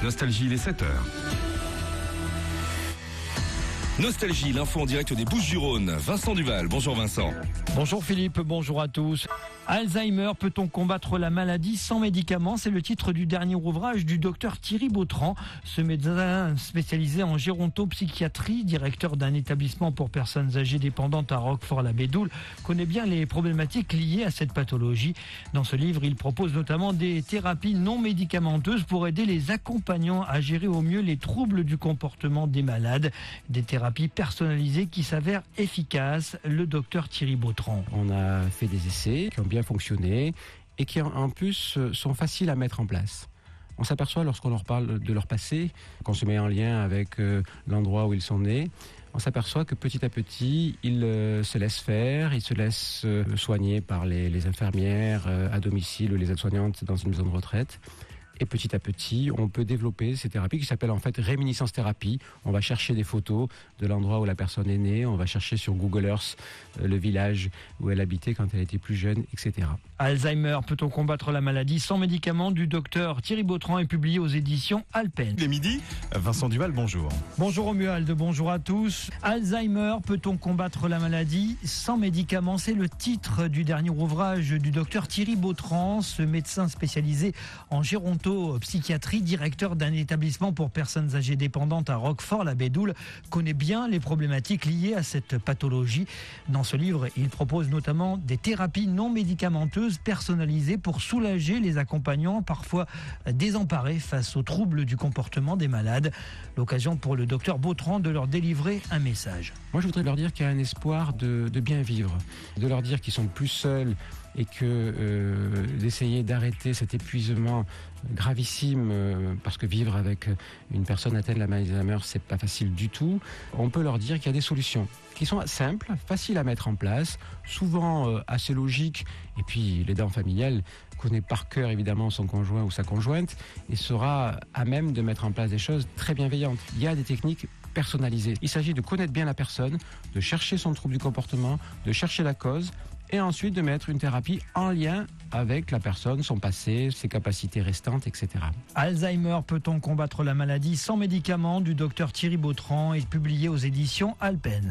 Nostalgie, les 7 heures. Nostalgie, l'info en direct des Bouches-du-Rhône. Vincent Duval. Bonjour Vincent. Bonjour Philippe, bonjour à tous. Alzheimer, peut-on combattre la maladie sans médicaments? C'est le titre du dernier ouvrage du docteur Thierry Bautran. Ce médecin spécialisé en gérontopsychiatrie, directeur d'un établissement pour personnes âgées dépendantes à Roquefort-la-Bédoule, connaît bien les problématiques liées à cette pathologie. Dans ce livre, il propose notamment des thérapies non médicamenteuses pour aider les accompagnants à gérer au mieux les troubles du comportement des malades. Des thérapies personnalisées qui s'avèrent efficaces. Le docteur Thierry Bautran. On a fait des essais qui ont bien fonctionné et qui en plus sont faciles à mettre en place. On s'aperçoit lorsqu'on leur parle de leur passé, qu'on se met en lien avec l'endroit où ils sont nés, on s'aperçoit que petit à petit, ils se laissent faire, ils se laissent soigner par les infirmières à domicile ou les aides-soignantes dans une maison de retraite. Et petit à petit, on peut développer ces thérapies qui s'appellent en fait réminiscence thérapie. On va chercher des photos de l'endroit où la personne est née, on va chercher sur Google Earth le village où elle habitait quand elle était plus jeune, etc. Alzheimer, peut-on combattre la maladie sans médicaments du docteur Thierry Bautran est publié aux éditions Alpen. Il est midi. Vincent Duval, bonjour. Bonjour Romuald, bonjour à tous. Alzheimer, peut-on combattre la maladie sans médicaments? C'est le titre du dernier ouvrage du docteur Thierry Bautran, ce médecin spécialisé en gérontopsychiatrie, directeur d'un établissement pour personnes âgées dépendantes à Roquefort-la-Bédoule, connaît bien les problématiques liées à cette pathologie. Dans ce livre, il propose notamment des thérapies non médicamenteuses personnalisées pour soulager les accompagnants, parfois désemparés face aux troubles du comportement des malades. L'occasion pour le docteur Bautran de leur délivrer un message. Moi, je voudrais leur dire qu'il y a un espoir de bien vivre, de leur dire qu'ils sont plus seuls et que d'essayer d'arrêter cet épuisement gravissime, parce que vivre avec une personne atteinte de la maladie d'Alzheimer, c'est pas facile du tout. On peut leur dire qu'il y a des solutions qui sont simples, faciles à mettre en place, souvent assez logiques. Et puis l'aidant familial connaît par cœur évidemment son conjoint ou sa conjointe et sera à même de mettre en place des choses très bienveillantes. Il y a des techniques personnalisées. Il s'agit de connaître bien la personne, de chercher son trouble du comportement, de chercher la cause et ensuite de mettre une thérapie en lien avec la personne, son passé, ses capacités restantes, etc. Alzheimer, peut-on combattre la maladie sans médicaments du docteur Thierry Bautran est publié aux éditions Alpen.